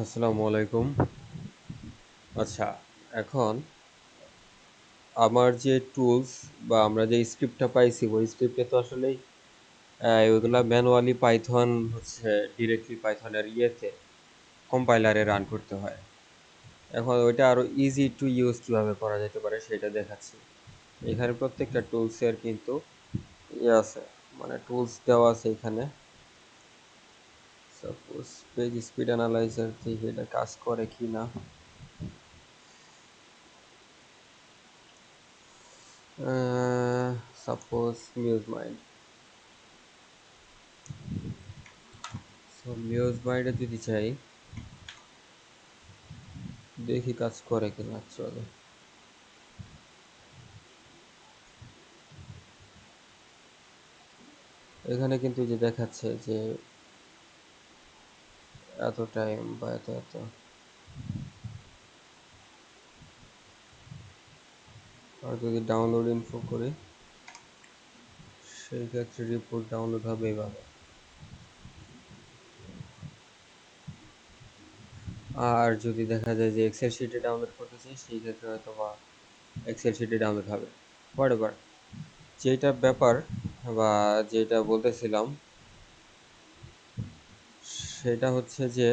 আসসালামু আলাইকুম। আচ্ছা, এখন আমার যে টুলস বা আমরা যে স্ক্রিপ্টটা পাইছি, ওই স্ক্রিপ্টে তো আসলেই ওইগুলা ম্যানুয়ালি পাইথন হচ্ছে ডিরেক্টলি পাইথনের কম্পাইলারে রান করতে হয়। এখন ওইটা আরো ইজি টু ইউজ কিভাবে করা যেতে পারে সেটা দেখাচ্ছি। এখানে প্রত্যেকটা টুলসের কিন্তু আছে, মানে টুলস দেওয়া আছে এখানে। সাপোজ পেজ স্পিড অ্যানালাইজার থেকে এটা কাজ করে কি না। Suppose muse mind. So muse মাইন্ডে যদি চাই, দেখি কাজ করে কিনা অ্যাকচুয়ালি। এখানে কিন্তু যে দেখাচ্ছে যে এত টাইম বা এত এত। আর যদি ডাউনলোড ইনফো করি, সেই ক্ষেত্রে রিপোর্ট ডাউনলোড হবে এইভাবে। আর যদি দেখা যায় যে এক্সেল শিটে ডাউনলোড করতে চাই, সেই ক্ষেত্রে হয়তো বা এক্সেল শিটে ডাউনলোড হবে। হোয়াটএভার, যেটা ব্যাপার বা যেটা বলতেছিলাম সেটা হচ্ছে যে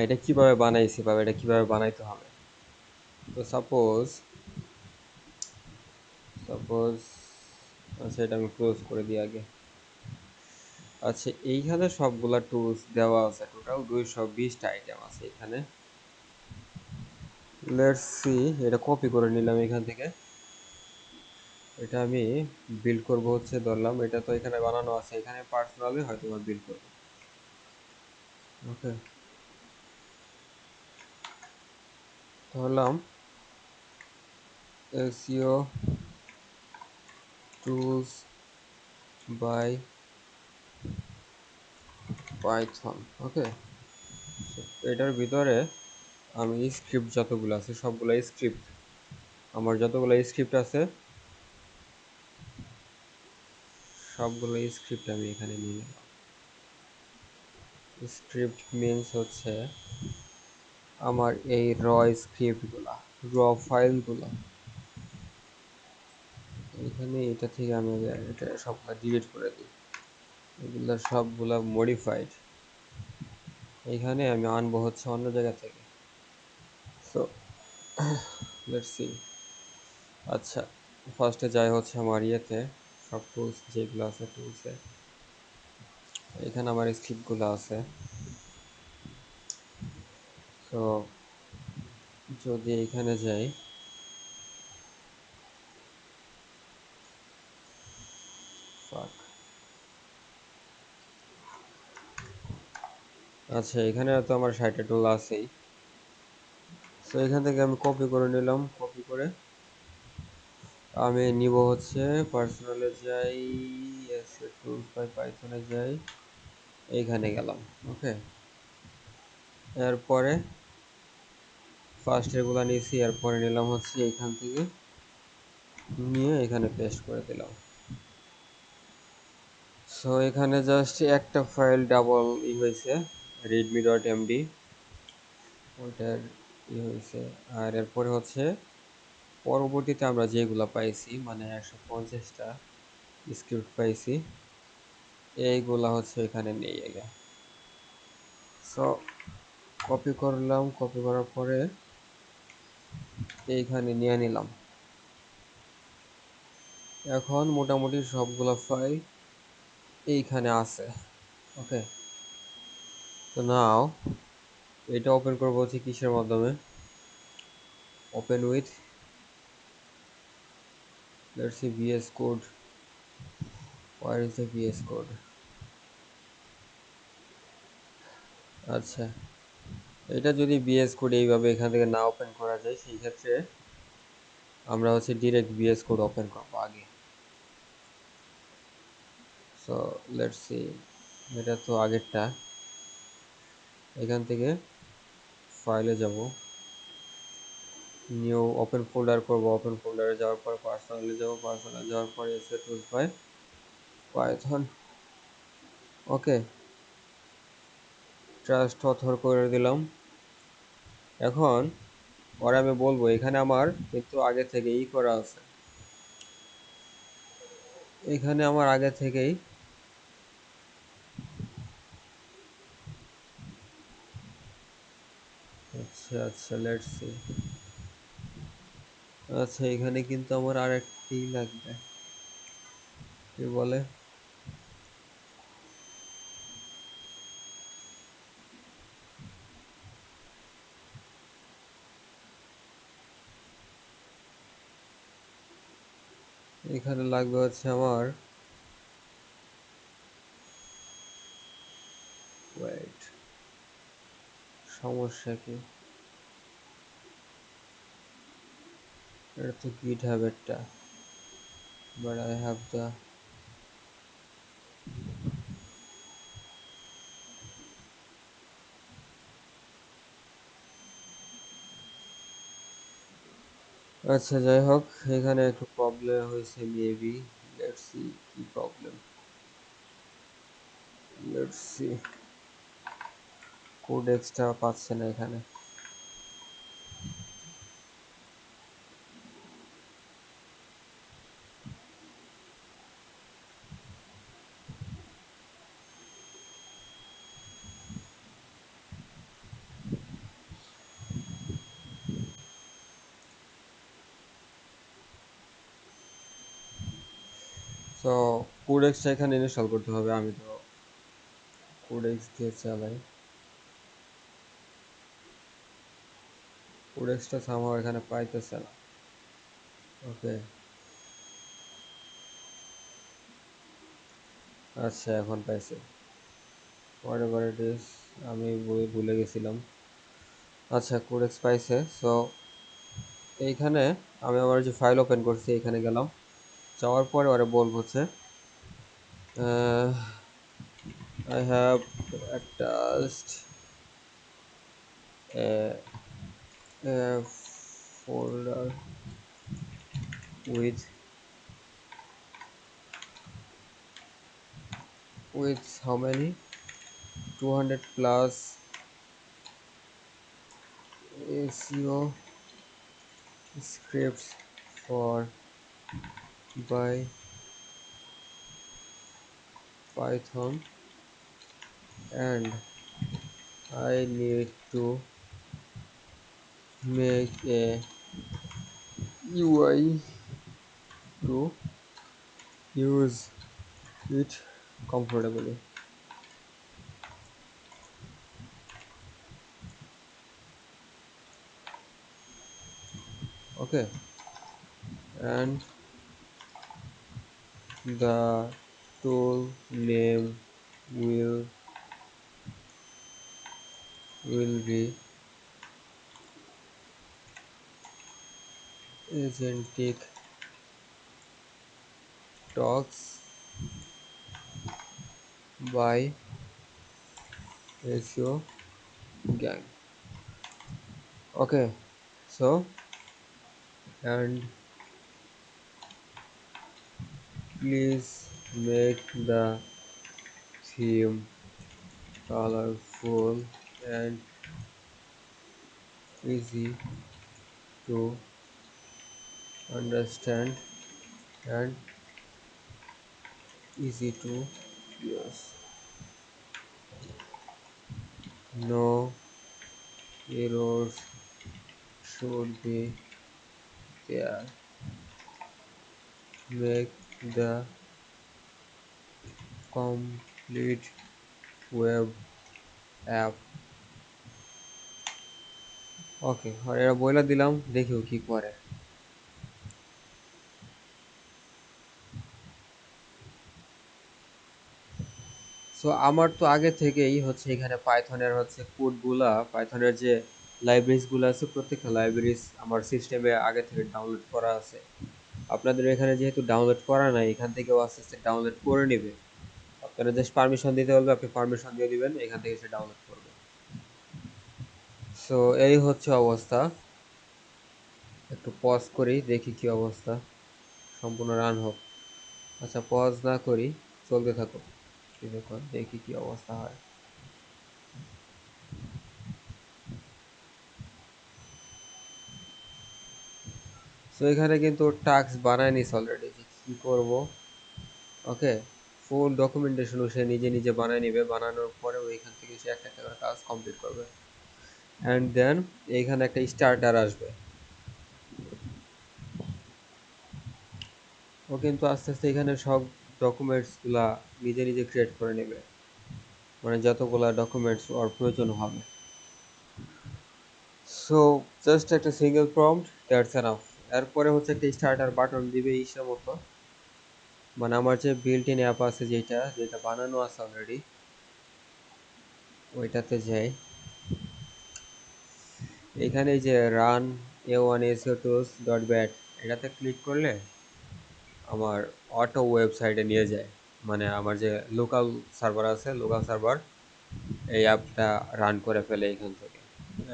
এটা কিভাবে বানাইছি বা এটা কিভাবে বানাইতে হবে। তো সাপোজ সাপোজ আচ্ছা, এটা আমি ক্লোজ করে দিই আগে। আচ্ছা, এইখানে সবগুলা টুলস দেওয়া আছে, টোটাল 220টা আইটেম আছে এখানে। লেটস সি, এটা কপি করে নিলাম এখান থেকে। এটা আমি বিল্ড করব হচ্ছে, ধরলাম এটা তো এখানে বানানো আছে, এখানে পার্সোনালি হয়তো বা বিল্ড করব। ওকে, ধরলাম এসইও টুলস বাই পাইথন। ওকে, এটার ভিতরে আমি স্ক্রিপ্ট যতগুলো আছে সবগুলো স্ক্রিপ্ট, আমার যতগুলো স্ক্রিপ্ট আছে সবগুলো স্ক্রিপ্ট আমি এখানে নিয়ে নিলাম। স্ক্রিপ্ট মিনস হচ্ছে আমার এই স্ক্রিপ্টগুলা, ফাইলগুলো এখানে, এটা থেকে আমি এটা সবগুলা ডিলিট করে দিই। এগুলা সবগুলা মডিফাইড, এখানে আমি আনবো হচ্ছে অন্য জায়গা থেকে। So let's see. আচ্ছা, ফার্স্টে যাই হচ্ছে আমার সব টুলস যেগুলো আছে টুলসে, এখানে আমার স্ক্রিপ্টগুলো আছে। সো যদি এখানে যাই, ফাক, আচ্ছা এখানে তো আমার 60টা টুল আছেই। সো এখান থেকে আমি কপি করে নিলাম, কপি করে আমি নিব হচ্ছে পার্সোনালে যাই, টুলস বাই পাইথনে যাই, এইখানে গেলাম। ওকে, এরপরে ফার্স্ট এগুলো নিয়েছি, এরপরে নিলাম হচ্ছে এইখান থেকে, নিয়ে এখানে পেস্ট করে দিলাম। সো এখানে জাস্ট একটা ফাইল ডাবল হয়েছে, readme.md, ওইটার হয়েছে। আর এরপরে হচ্ছে পরবর্তীতে আমরা যেগুলো পাইছি, মানে 150টা স্ক্রিপ্ট পাইছি, এইগুলা হচ্ছে এখানে নিয়ে গে। সো কপি করলাম, কপি করার পরে এইখানে নিয়ে নিলাম। এখন মোটামুটি সবগুলা ফাইল এইখানে আছে। ওকে, তো নাও এটা ওপেন করবো হচ্ছে কিসের মাধ্যমে, open with, let's see VS code, where is the VS code. আচ্ছা, এটা যদি VS কোড এইভাবে এখান থেকে না ওপেন করা যায়, সেই ক্ষেত্রে আমরা হচ্ছে ডিরেক্ট VS কোড ওপেন করবো আগে। সো লেটস সি, এটা তো আগেরটা। এখান থেকে ফাইলে যাব, নিউ ওপেন ফোল্ডার করব, ওপেন ফোল্ডারে যাওয়ার পর পার্সোনালে যাব, পার্সোনালে যাওয়ার পর এসে tools by Python. Okay, trust author করে দিলাম। এখন পরে আমি বলবো এখানে আমার কিন্তু আগে থেকে ই করা আছে, এখানে আমার আগে থেকেই আচ্ছা আচ্ছা লেটস সি। আচ্ছা এখানে কিন্তু আমার আর একটি লাগবে, কি বলে, এখানে লাগবে হচ্ছে আমার, ওয়েট, সমস্যা কি, এটা তো গিট হ্যাবেটটা, বাট আই হ্যাভ দ্য, আচ্ছা যাই হোক, এখানে একটু প্রবলেম হয়েছে মেবি, লেটস সি কি প্রবলেম, লেটস সি, কোডেক্সটা পাচ্ছে না এখানে। তো কোডেক্সটা এখানে ইনস্টল করতে হবে, আমি তো কোডেক্স দিয়ে চালাই, কোডেক্সটা সামহাও এখানে পাইতেছে না। ওকে, আচ্ছা এখন পাইছে, হোয়াটএভার ইট ইজ, আমি ভুলে গেছিলাম। আচ্ছা কোডেক্স পাইছে। সো এইখানে আমি আমার যে ফাইল ওপেন করছি এখানে গেলাম, যাওয়ার পরে ওরা বলবো হচ্ছে I have attached a, a folder with how many 200 plus SEO scripts for by Python, and I need to make a UI to use it comfortably. Okay, and the tool name will be agentic talks by SEO gang. Okay, so and please make the theme colorful and easy to understand and easy to use. No errors should be there. Make the complete web app. ওকে, আর এরা বইলা দিলাম, দেখিও কি করে। So আমার তো আগে থেকেই হচ্ছে এখানে পাইথনের হচ্ছে কোডগুলা, পাইথনের যে লাইব্রেরিজগুলো আছে প্রত্যেকটা লাইব্রেরিজ আমার সিস্টেমে আগে থেকে ডাউনলোড করা আছে। আপনাদের এখানে যেহেতু ডাউনলোড করা নাই, এখান থেকেও আস্তে আস্তে ডাউনলোড করে নেবে। আপনারা জাস্ট পারমিশন দিতে বলবে, আপনি পারমিশন দিয়ে দিবেন, এখান থেকে সে ডাউনলোড করবে। সো এই হচ্ছে অবস্থা। একটু পজ করি, দেখি কি অবস্থা, সম্পূর্ণ রান হোক। আচ্ছা পজ না করি, চলতে থাকুক কিছুক্ষণ, দেখি কি অবস্থা হয়। সো এখানে কিন্তু টাস্ক বানায় নিস অলরেডি, যে কি করব। ওকে, ফুল ডকুমেন্টেশন সে নিজে নিজে বানায় নিবে, বানানোর পরে ওইখান থেকে সে একটা একটা করে কাজ কমপ্লিট করবে। অ্যান্ড দেন এইখানে একটা স্টার্টার আসবে। ও কিন্তু আস্তে আস্তে এখানে সব ডকুমেন্টসগুলা নিজে নিজে ক্রিয়েট করে নেবে, মানে যতগুলা ডকুমেন্টস ওর প্রয়োজন হবে। সো জাস্ট একটা সিঙ্গেল প্রম্পট, দ্যাটস এনাফ। এরপরে হচ্ছে একটা স্টার্টার বাটন দিবে ইসের মতো, মানে আমার যে বিল্ট ইন অ্যাপ আছে, যেটা যেটা বানানো আছে অলরেডি, ওইটাতে যাই। এখানে যে রান a1seo.bat এটাতে ক্লিক করলে আমার অটো ওয়েবসাইটে নিয়ে যায়, মানে আমার যে লোকাল সার্ভার আছে, লোকাল সার্ভার এই অ্যাপটা রান করে ফেলে এখান থেকে।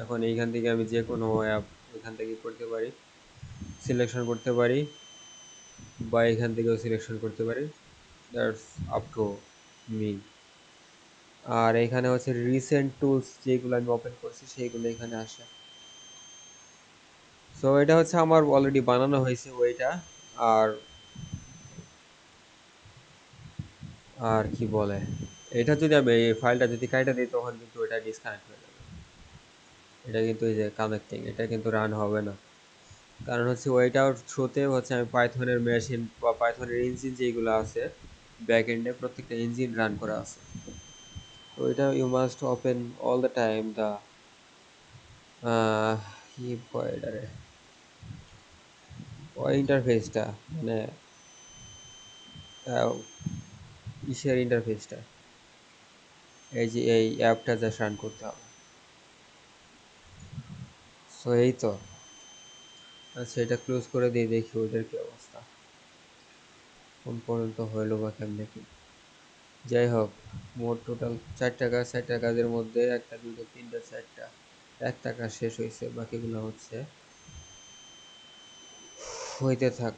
এখন এইখান থেকে আমি যে কোনো অ্যাপ এখান থেকে করতে পারি, সিলেকশন করতে পারি, বা এখান থেকেও সিলেকশন করতে পারি, দ্যাটস আপ টু মি। আর এখানে হচ্ছে রিসেন্ট টুলস যেগুলো আমি ওপেন করছি সেইগুলো এখানে আসে। সো এটা হচ্ছে আমার অলরেডি বানানো হয়েছে ওইটা। আর আর কি বলে, এটা যদি আমি এই ফাইলটা যদি কাইটা দিই তখন কিন্তু এটা ডিসকানেক্ট হয়ে যাবে। এটা কিন্তু এই যে কানেক্টিং, এটা কিন্তু রান হবে না। কারণ হচ্ছে ওইটার থ্রুতে হচ্ছে আমি পাইথনের মেশিন বা পাইথনের ইঞ্জিন যেগুলো আছে ব্যাক এন্ডে, প্রত্যেকটা ইঞ্জিন রান করা আছে। তো এটা you must open all the time the কি কয় এটারে, ওই ইন্টারফেসটা, মানে ইসের ইন্টারফেসটা, এই যে এই অ্যাপটা যা রান করতে হবে। সো এই তো, আচ্ছা এটা ক্লোজ করে দিয়ে দেখি ওদের কি অবস্থা, কোন পর্যন্ত হইলো বা কেমনে কি। যাই হোক, মোট টোটাল 4 টাকা, 4 কাজের মধ্যে 1টা 2টা 3টা 4টা 1 টাকা শেষ হয়েছে, বাকিগুলো হচ্ছে হইতে থাক।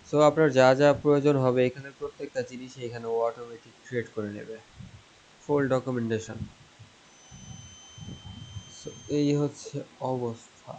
সো আপনার যা যা প্রয়োজন হবে এখানে প্রত্যেকটা জিনিস এখানে ও অটোমেটিক ক্রিয়েট করে নেবে, ফুল ডকুমেন্টেশন। সো এই হচ্ছে অবস্থা।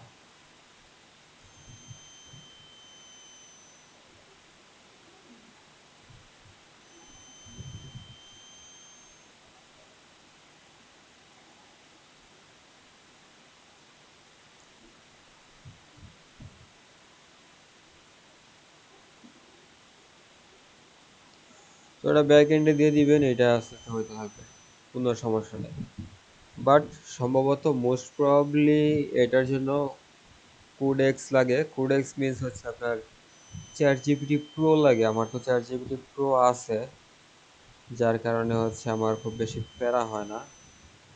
তো এটা ব্যাক এন্ডে দিয়ে দিবেন, এটা আস্তে আস্তে হইতে থাকবে, কোনো সমস্যা নেই। বাট সম্ভবত মোস্ট প্রবাবলি এটার জন্য কোডেক্স লাগে। কোডেক্স মিনস হচ্ছে আপনার চ্যাট জিপিটি প্রো লাগে। আমার তো চ্যাট জিপিটি প্রো আছে, যার কারণে হচ্ছে আমার খুব বেশি প্যারা হয় না।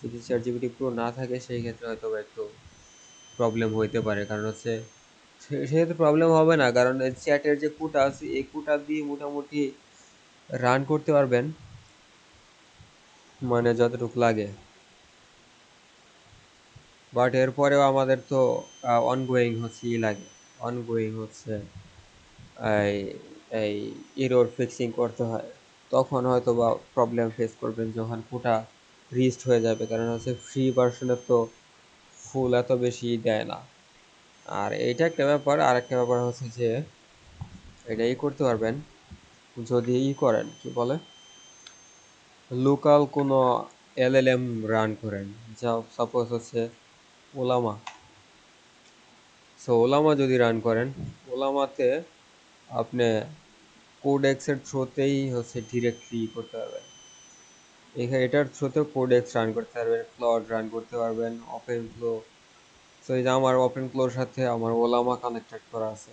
যদি চ্যাট জিপিটি প্রো না থাকে সেই ক্ষেত্রে হয়তো বা একটু প্রবলেম হইতে পারে, কারণ হচ্ছে সেক্ষেত্রে প্রবলেম হবে না, কারণ চ্যাটের যে কুটা আছে এই কুটা দিয়ে মোটামুটি রান করতে পারবেন, মানে যতটুকু লাগে। বাট এরপরেও আমাদের তো অনগোয়িং হচ্ছে ই লাগে, অনগোয়িং হচ্ছে এই এই এরর ফিক্সিং করতে হয়। তখন হয়তো বা প্রবলেম ফেস করবেন যখন কোটা রিস্ট হয়ে যাবে, কারণ হচ্ছে ফ্রি ভার্সনের তো ফুল এত বেশি দেয় না। আর এইটা একটা ব্যাপার, আর একটা ব্যাপার হচ্ছে যে এটা করতে পারবেন যদি করেন কি বলে, লোকাল কোনো এলএলএম রান করেন, যা সাপোজ হচ্ছে ওলামা। সো ওলামা যদি রান করেন, ওলামাতে আপনি কোডেক্সের থ্রোতেই হচ্ছে ডিরেক্টলি করতে পারবেন। এখানে এটার থ্রোতেও কোডেক্স রান করতে পারবেন, ক্লড রান করতে পারবেন, ওপেন ফ্লো। সো এই যে আমার ওপেন ফ্লোর সাথে আমার ওলামা কানেক্টেড করা আছে।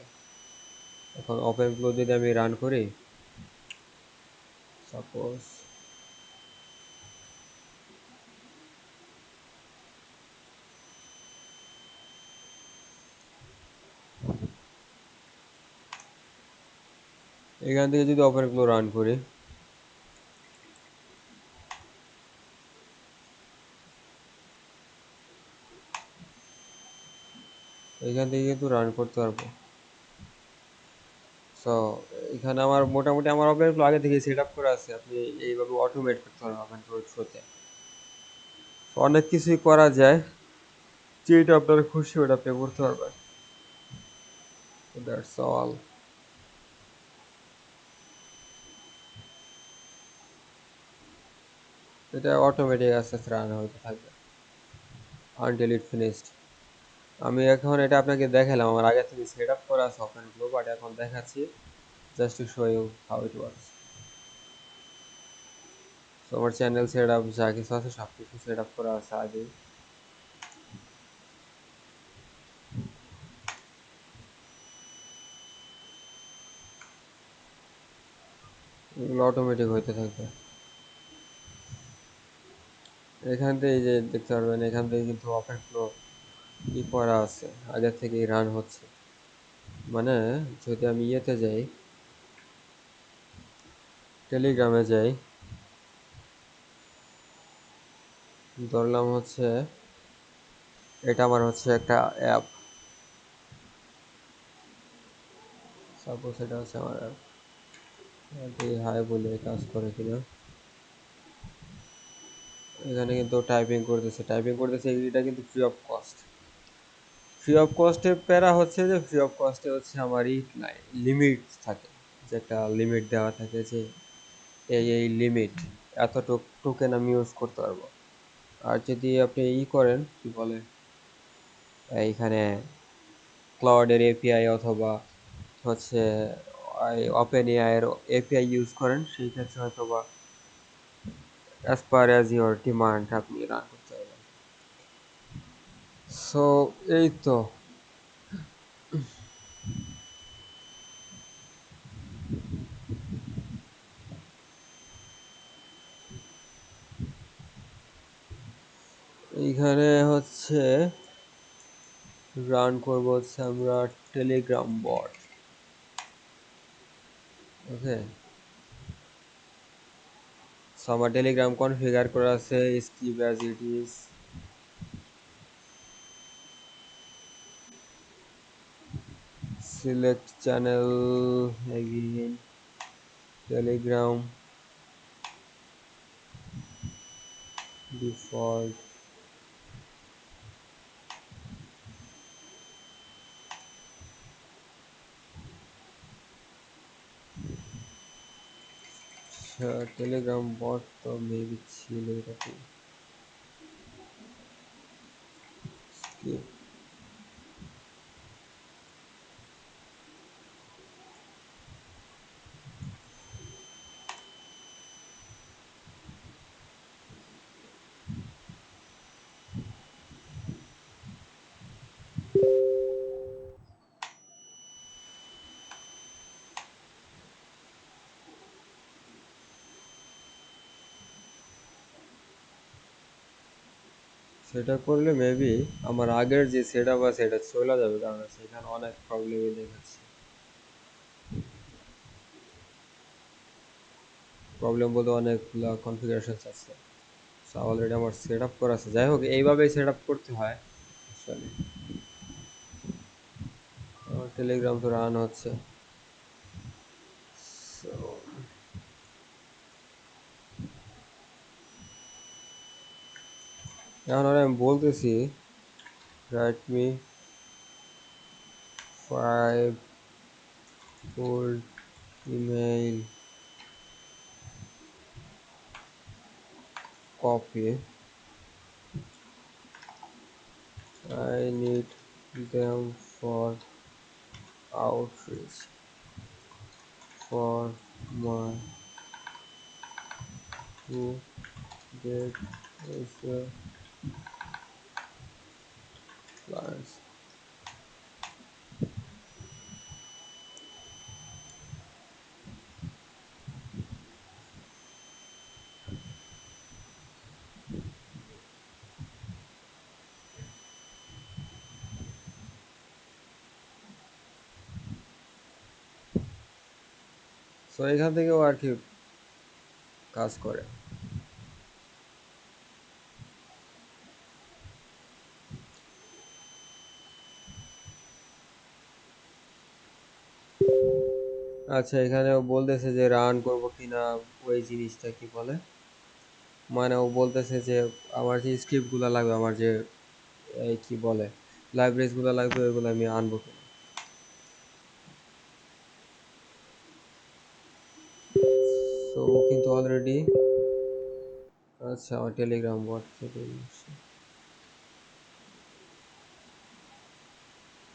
এখন ওপেন ফ্লো যদি আমি রান করি, সাপোজ এখান থেকে যদি ওপেন ফ্লো রান করি, এখান থেকে কিন্তু রান করতে পারবো। সো এখানে আমার মোটামুটি আমার ওপেন ফ্লো আগে থেকে সেট আপ করা আছে, আপনি এইভাবে অটোমেট করতে পারবেন ওপেন ফ্লোর থ্রোতে। অনেক কিছুই করা যায়, যেটা আপনার খুশি ওটা আপনি করতে পারবেন। That's all. এটা অটোমেটিক আস্তে আস্তে রান হতে থাকবে আনটিল ইট ফিনিশড। আমি এখন এটা আপনাকে দেখালাম, আমার আগে থেকে সেট আপ করা আছে ওপেনফ্লো, বাট এখন দেখাচ্ছি just to show you how it works. So আমার চ্যানেল সেট আপ যা কিছু আছে সব কিছু সেট আপ করা আছে আগে। এগুলো অটোমেটিক হইতে থাকবে। এখান থেকে যে দেখতে পারবেন, এখান থেকে কিন্তু ওপেনফ্লো ই করা আছে, আগে থেকেই রান হচ্ছে। মানে যদি আমি ইয়েতে যাই, টেলিগ্রামে যাই, ধরলাম হচ্ছে এটা আমার হচ্ছে একটা অ্যাপ, সাপোজ এটা হচ্ছে আমার অ্যাপ। হাই বলে কাজ করে কিনা, এখানে কিন্তু টাইপিং করতেছে, এটা কিন্তু free of cost. Free of কস্টে প্যারা হচ্ছে যে ফ্রি অফ কস্টে হচ্ছে আমারই লিমিট থাকে, যে একটা লিমিট দেওয়া থাকে যে এই লিমিট এতটুক টোকেন আমি ইউজ করতে পারবো। আর যদি আপনি করেন কি বলে এইখানে ক্লাউডের এপিআই অথবা হচ্ছে ওপেন এআই এর এপিআই ইউজ করেন, সেই ক্ষেত্রে হয়তো বা as per as your demand আপনি রান করতে পারবেন। সো এই তো। এইখানে হচ্ছে রান করবো হচ্ছে আমরা টেলিগ্রাম বট। ওকে, সো আমার টেলিগ্রাম কনফিগার করা আছে skip as it is. Select channel again, Telegram default, Telegram bot তো মেবি ছিল এটাতে। স্কিপ। সেটা করলে মেবি আমার আগের যে সেট আপ আছে এটা চলে যাবে, কারণ সেখানে অনেক প্রবলেমই দেখাচ্ছে। প্রবলেম বলতে অনেকগুলো কনফিগারেশন আছে, অলরেডি আমার সেট আপ করা আছে। যাই হোক, এইভাবেই সেট আপ করতে হয় আসলে। আমার টেলিগ্রাম তো রান হচ্ছে। So, এখন আমি বলতেছি write me 5 old email copy, I need them for outreach for my to get as a clients. So এখান থেকেও আর কি কাজ করে। আচ্ছা, এখানেও বলতেছে যে রান করবো কিনা ওই জিনিসটা কি বলে, মানে ও বলতেছে যে আমার যে স্ক্রিপ্টগুলো লাগবে, আমার যে এই কি বলে লাইব্রেরিজগুলো লাগবে, ওইগুলো আমি আনবো কিনা। আচ্ছা, আমার টেলিগ্রাম বট থেকে আসছে।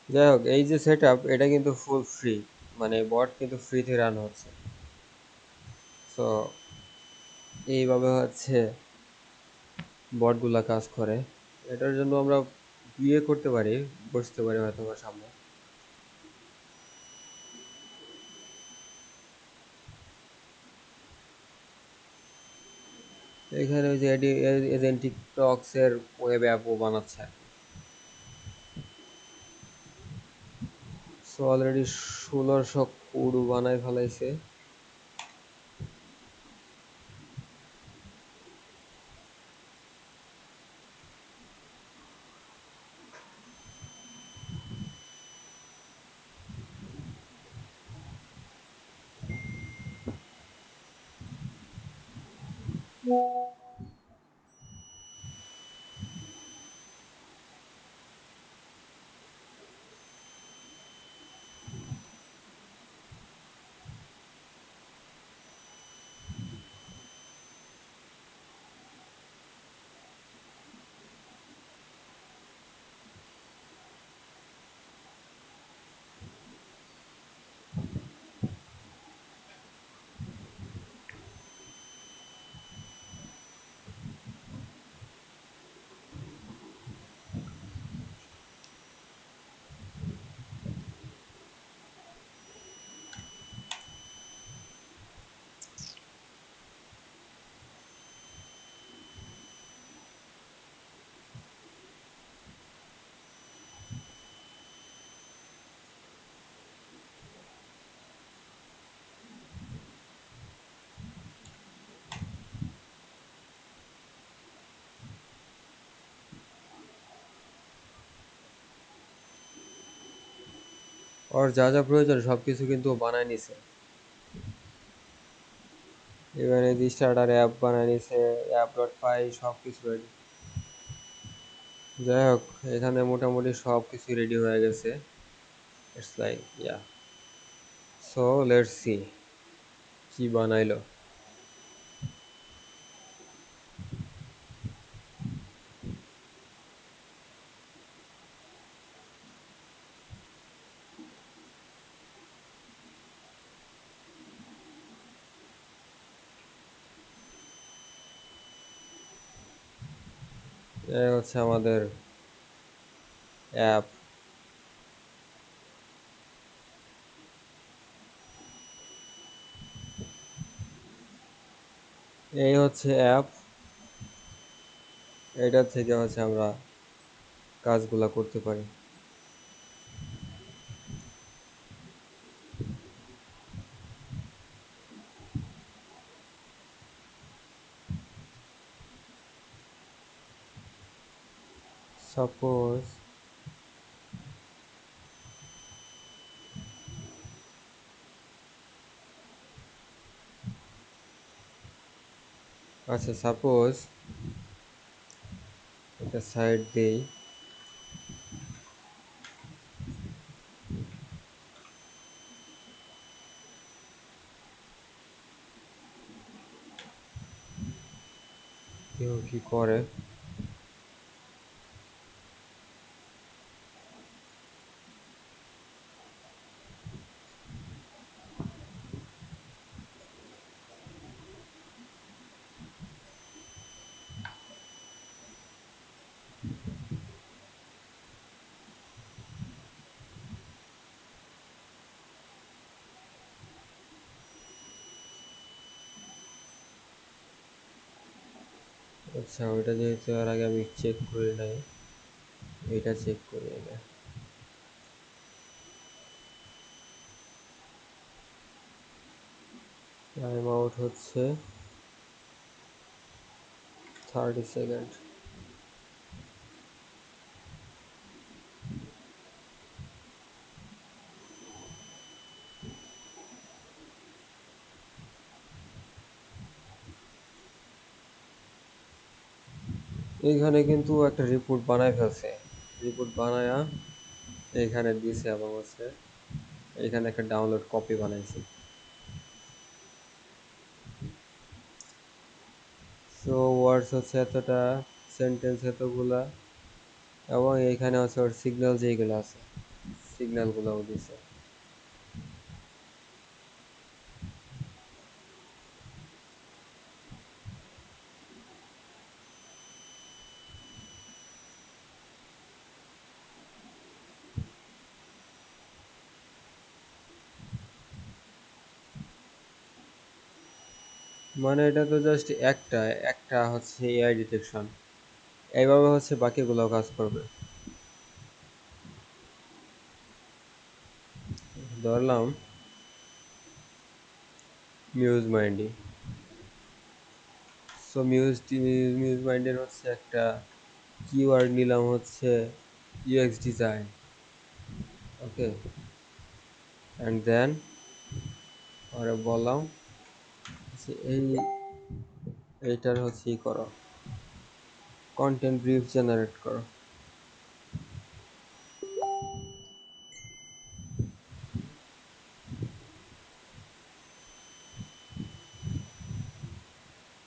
যাই হোক, এই যে সেট আপ, এটা কিন্তু ফুল ফ্রি, মানে বট কিন্তু ফ্রিতে রান হচ্ছে। সো এইভাবে হচ্ছে বটগুলা কাজ করে। এটার জন্য আমরা বিয়ে করতে পারি, বসতে পারি হয়তো বা সামনে। এখানে ওই যে এজেন্টিক টক্স এর ওয়েব অ্যাপও বানাচ্ছে আর কি। সো অলরেডি 1600 কুড়ু বানাই ফেলাইছে। ওর যা যা প্রয়োজন সবকিছু কিন্তু ও বানায় নিছে। ইভেন এই স্টার্টার অ্যাপ বানায় নিছে, অ্যাপ ডট পাই সব কিছু রেডি। যাই হোক, এখানে মোটামুটি সব কিছু রেডি হয়ে গেছে। It's like yeah, so let's see কি বানাইলো। এই হচ্ছে আমাদের অ্যাপ। এই হচ্ছে অ্যাপ, এটা থেকে হচ্ছে আমরা কাজগুলা করতে পারি। সাপোজ, আচ্ছা সাপোজ একটা সাইট দেই। কেউ কি করে? আচ্ছা, ওইটা যেহেতু আর আগে আমি চেক করি নাই, এটা চেক করি আগে। টাইম আউট হচ্ছে 30 সেকেন্ড। এইখানে কিন্তু একটা রিপোর্ট বানায় ফেলছে। রিপোর্ট বানায়া এইখানে দিছে, এবং হচ্ছে এইখানে একটা ডাউনলোড কপি বানাইছি। সো ওয়ার্ডস হচ্ছে এতটা, সেন্টেন্স এতগুলা, এবং এইখানে হচ্ছে ওর সিগন্যাল যেইগুলো আছে সিগন্যালগুলোও দিছে। মানে এটা তো জাস্ট একটা একটা হচ্ছে এআই ডিটেকশন, এইভাবে হচ্ছে বাকিগুলো কাজ করবে। ধরলাম মিউজ মাইন্ডি। সো মিউজ মাইন্ডের হচ্ছে একটা কিওয়ার্ড নিলাম হচ্ছে UX design. Okay, and then ওরা বললাম যে এইটার হচ্ছে ই করো, কন্টেন্ট ব্রিফ জেনারেট করো।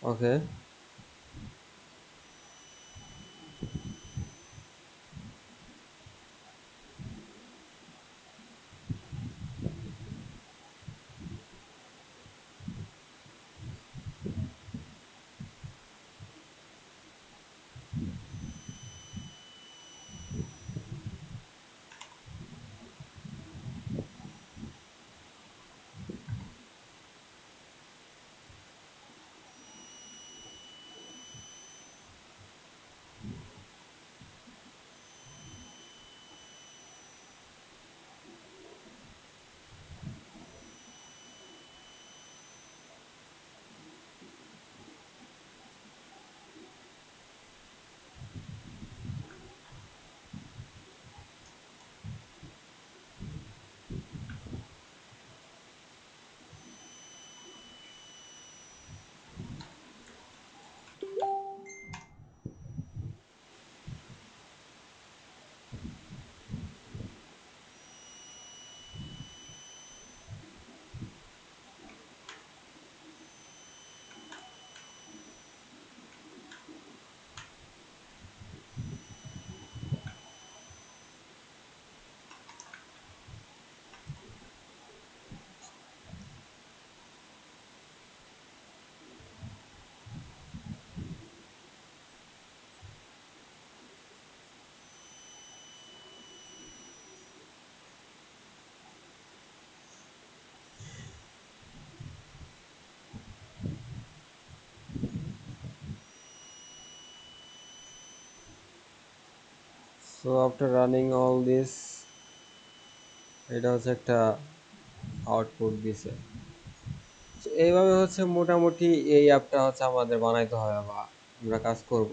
Okay, so after running all this, এটা হচ্ছে একটা আউটপুট দিছে। So এইভাবে হচ্ছে মোটামুটি এই অ্যাপটা হচ্ছে আমাদের বানাইতে হবে বা আমরা কাজ করব।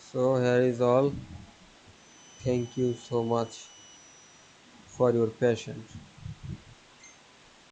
So here is all, thank you so much for your patience.